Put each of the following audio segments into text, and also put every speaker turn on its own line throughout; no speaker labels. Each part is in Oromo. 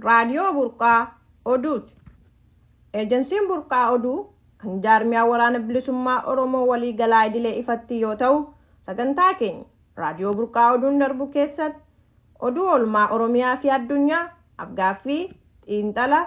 Raadiyoo Burqaa Oduuti. Eejensiin Burqaa Oduu kan jaarmiyaa waraana bilisummaa Oromoo walii galaa idilee ifatti yoo ta'u, sagantaa keenya Raadiyoo Burqaa Oduun darbu keessatti oduu oolmaa Oromiyaa fi addunyaa, afgaaffii, xiinxala,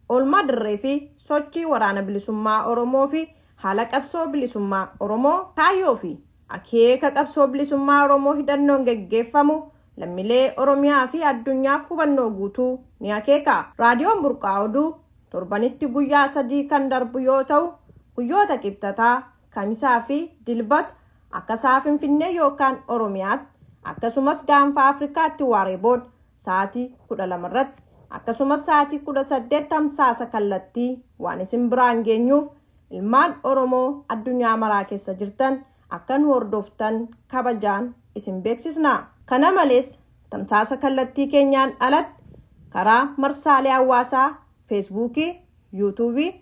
oolmaa dirree fi sochii waraana bilisummaa Oromoo fi haala qabsoo bilisummaa Oromoo, kaayyoo fi akeeka qabsoo bilisummaa Oromoo hidhannoon geggeeffamu lammiilee Oromiyaa fi addunyaaf hubannoo guutuu ni akeeka. Raadiyoon Burqaa Oduu torbanitti guyyaa 3 kan darbu yoo ta'u, guyyoota qibxataa, kamisaa fi dilbata akka sa'a Finfinnee yookaan Oromiyaatti, akkasumas gaanfa Afrikaatti waaree booda sa'aatii 12 irratti, akkasumas sa'aatii 18 tamsaasa kallattii waan isin biraan geenyuuf ilmaan Oromoo addunyaa maraa keessa jirtan akka nu hordoftan kabajaan isin beeksisna. Kana malees tamsaasa kallattii keenyaan alatti karaa marsaalee hawaasaa Feesbuukii, Yuutuubii,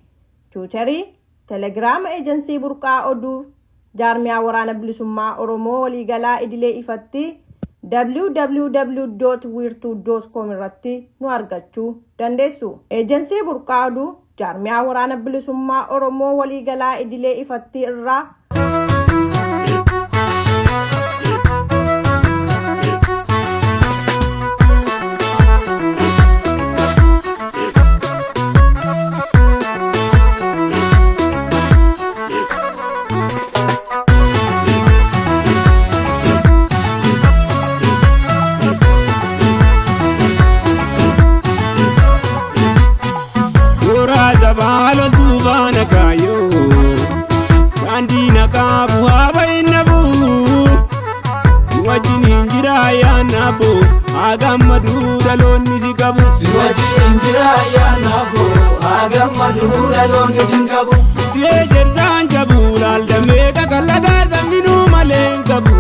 Tiwiitarii, Telegiraama eejensii Burqaa Oduu jaarmiyaa waraana bilisummaa Oromoo waliigalaa idilee ifatti www.wirtu.com irratti nu argachuu dandeessu. Eejensii Burqaa Oduu jaarmiyaa waraana bilisummaa Oromoo waliigalaa idilee ifatti irraa
Agamadu dalonni sigabu siwati injira ya nabo agamadu dalonni singabu jerzan jabulal dame kakalada zaminu malengabu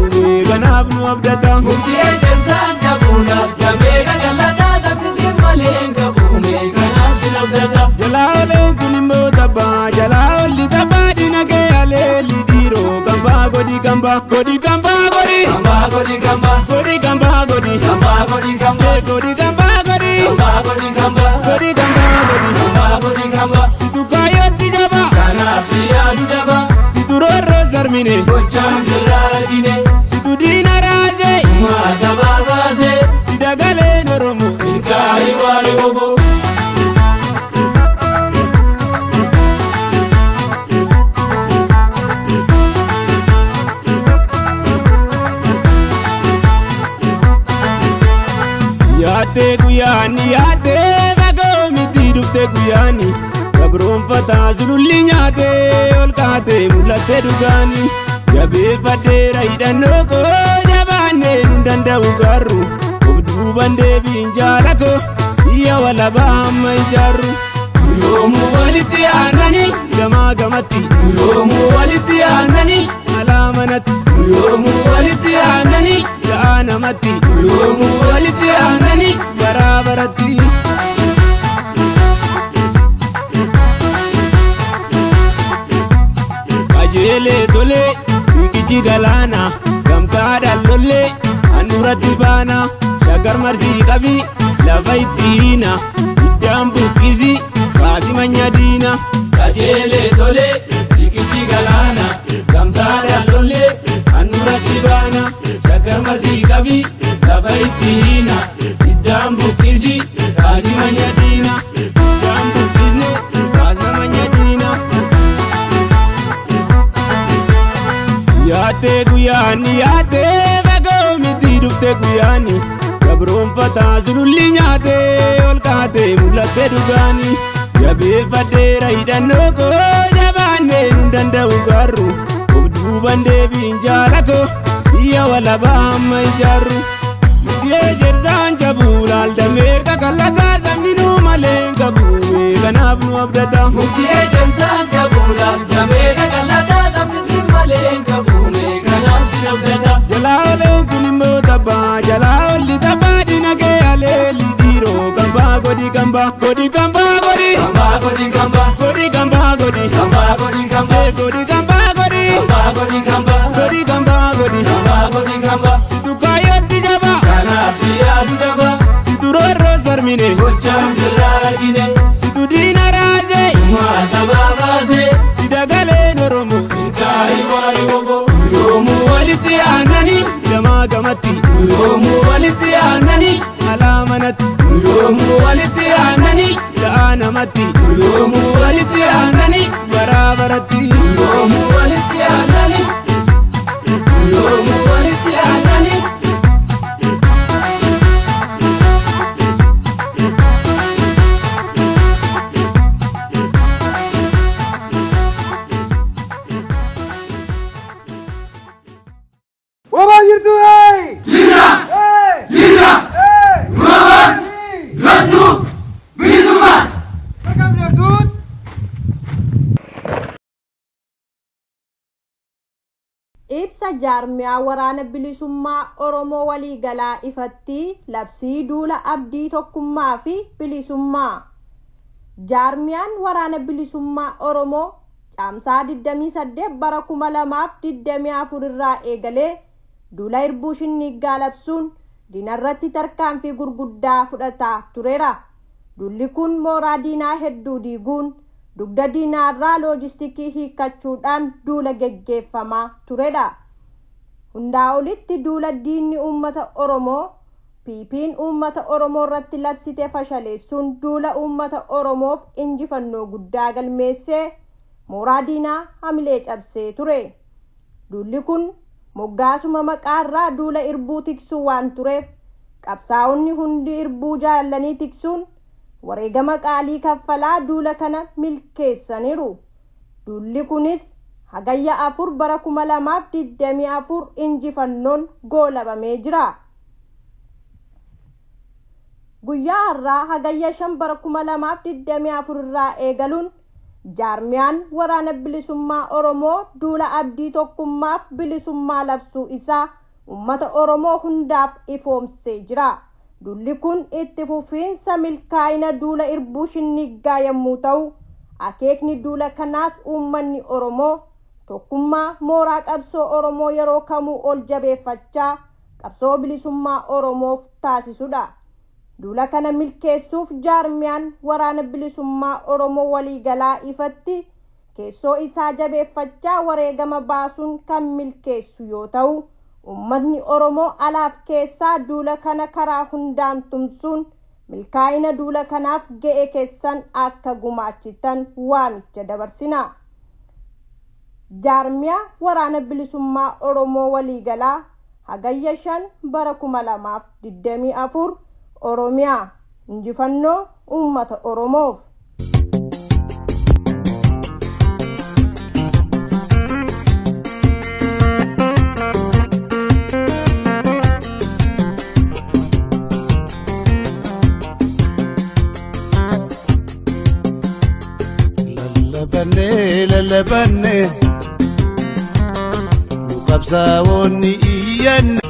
ganabnu abdata jerzan jabulal dame kakalada zaminu malengabu ganabnu abdata jalalo kunimo taba jalali taba dinage aleli diro gamba godi gamba godi gamba godi gamba godi gamba godi gamba godi gamba godi gamba godi gamba godi gamba godi gamba godi gamba godi gamba godi gamba situ kayoti jaba kanafsi adaba situ roro zarmine gochan sirabine situ dinaraje ma sababaze sidagale noromo ilkai wali obo yaate bagomi dirufte guyani kabron fata zululli nyaate olkaate mulate dugani jabe fadera idanoko jabane ndandau garu obdu bande binjalako iya wala bama jaru yomu waliti anani gama gamati yomu waliti anani alamanati yomu waliti anani sana mati yomu waliti anani barabarati ajele tole ikichi galana gamta dalolle anurati bana shagar marzi kabi lavaitina idambu kizi kasi manyadina ajele tole ikichi galana gamta dalolle anurati bana shagar marzi kabi lavaitina idambu kizi kasi manyadina idambu kizne kasi manyadina yaate bagomi dirufte guyani kabron fata zululli nyaate olkaate mulate dugani jabe fadera idanoko jabane ndandau garu obdu bande binjalako iya wala bama jaru jerzan jabulal dame kakalada zaminu malengabu ganabnu abdata jerzan jabulal dame kakalada zaminu malengabu ganabnu abdata jalalo kunimo taba jalali taba dinage aleli diro gamba godi gamba godi gamba godi gamba godi gamba godi gamba godi gamba godi gamba godi gamba godi gamba godi gamba godi gamba godi gamba godi gamba situ kayoti jaba kanafsi adaba situ roro zarmine gochan sirraagine situ diina raase maa sababaase sidagaleen oromoo milkaa'ii waa'ee obbo yoomuu walitti aananii jamaa gamatti yoomuu walitti aananii alaa manatti yoomuu walitti aananii sa'a namatti yoomuu walitti aananii baraa baratti yoomuu walitti aananii yoomuu walitti aananii.
Ibsa jaarmiyaa waraana bilisummaa Oromoo waliigalaa ifatti labsii duula abdii tokkummaa fi bilisummaa. Jaarmiyaan waraana bilisummaa Oromoo caamsaa 28 bara 2024 irraa eegalee duula irbuu shinnigaa labsuun diinarratti tarkaanfii gurguddaa fudhataa tureera. Duulli kun mooraa diinaa hedduu diiguun dugda diinaarraa loojistikii hiikachuudhaan duula geggeeffamaa turedha. Hundaa olitti duula diinni uummata Oromoo PP'n uummata Oromoo irratti labsite fashaleessuun duula uummata Oromoof injifannoo guddaa galmeessee mooraa diinaa hamilee cabsee ture. Duulli kun moggaasuma maqaarraa duula irbuu tiksuu waan tureef qabsaa'onni hundi irbuu jaalanii tiksuun wareegama qaalii kaffalaa duula kana milkeessaniiru. Duulli kunis hagayya 4 bara 2024 injifannoon goolabamee jira. Guyyaa har'aa hagayya 5 bara 2024 irraa eegaluun jaarmiyaan waraana bilisummaa Oromoo duula abdii tokkummaaf bilisummaa labsuu isaa uummata Oromoo hundaaf ifoomsee jira. Duulli kun itti fufiinsa milkaa'ina duula irbuu shinnigaa yommuu ta'u, akeekni duula kanaas uummanni Oromoo tokkummaa mooraa qabsoo Oromoo yeroo kamuu ol jabeeffachaa qabsoo bilisummaa Oromoof taasisudha. Duula kana milkeessuuf jaarmiyaan waraana bilisummaa Oromoo waliigalaa ifatti keessoo isaa jabeeffachaa wareegama baasuun kan milkeessu yoo ta'u, ummatni Oromoo alaaf keessaa duula kana karaa hundaan tumsuun milkaa'ina duula kanaaf ga'ee keessan akka gumaachitan waamicha dabarsina. Jaarmiyaa waraana bilisummaa Oromoo waliigalaa hagayya 5 bara 2024 Oromiyaa injifannoo uummata Oromoof.
Lalabanne mukabsaawonni iyyanne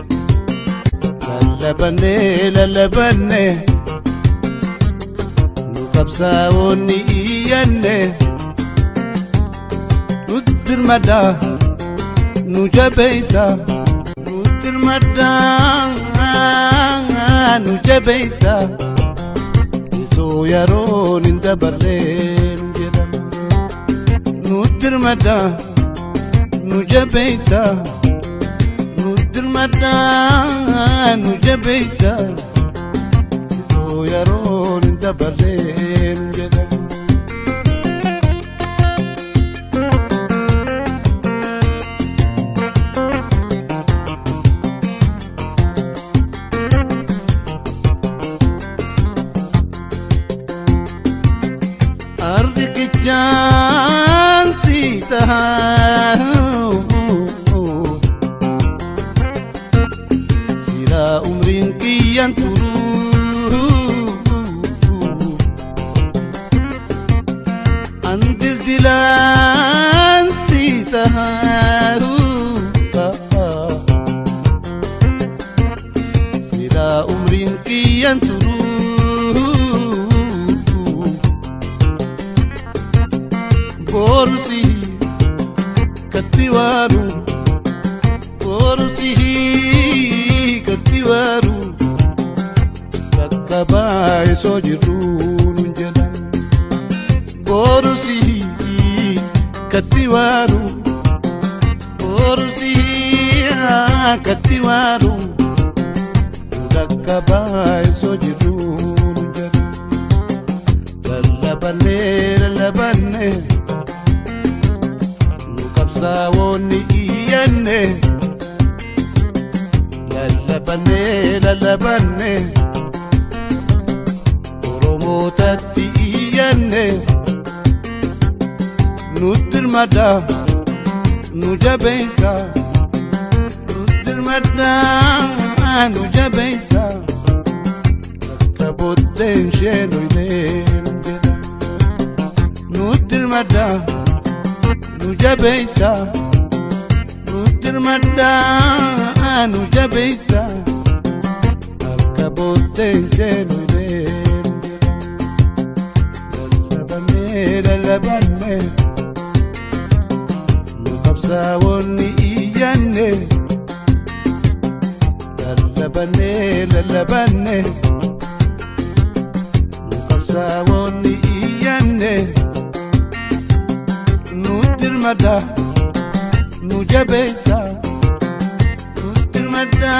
lalabanne mukabsaawonni iyyanne nutirmada nujabeita nutirmada nujabeita isoo yaroon hin dabarreen jedhama. Nutirmada nujabeita nutirmada nujabeita isoo yaroon hin dabarreen jedhama. Sira umrin kian turu andir dilan sitaharu Sira umrin kian turu Borti katiwaru Borti katiwaru
borusi katiwaru borusi katiwaru dakkabai sojiru lalabanne nukabsawoni iyanne lalabanne oromotatti iyanne nutirmada nujabeisa nutirmada nujabeisa kabotten shenoinen nutirmada nujabeisa nutirmada nujabeisa kabotten shenoinen lalabanne nukabsawoni iyanne lalabanne nukabsawoni iyanne nutirmada nujabeisa nutirmada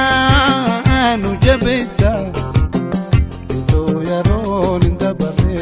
nujabeisa ito yaron indabare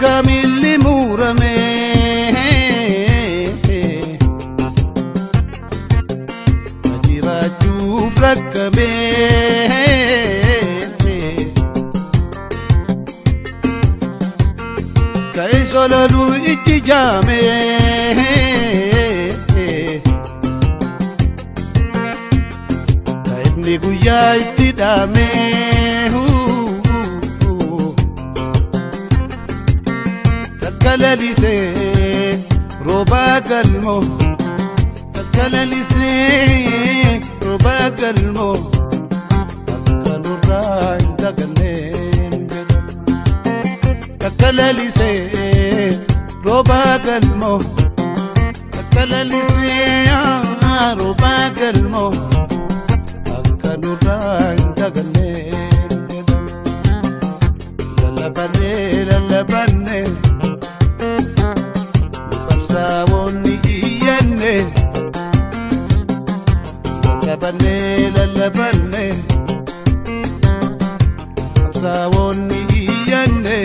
kamilli murame ajiraju frakkame kai solalu ijjame kai ni guya itidame kalalise roba galmo kalalise roba galmo kanura indagane kalalise roba galmo kalalise roba galmo kanura indagane lalabanne sawoni iyanne lalabanne sawoni iyanne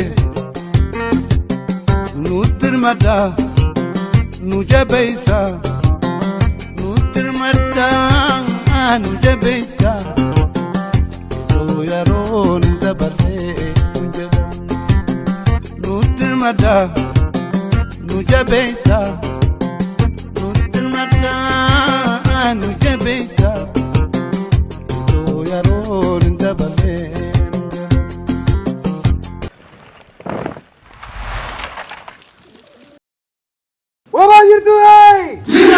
nutirmada nujabeisa nutirmada nujabeisa ito yaron dabare nutirmada nujabeisa nutirmada nujabeisa ito yaron dabare
Wabang itu, hey!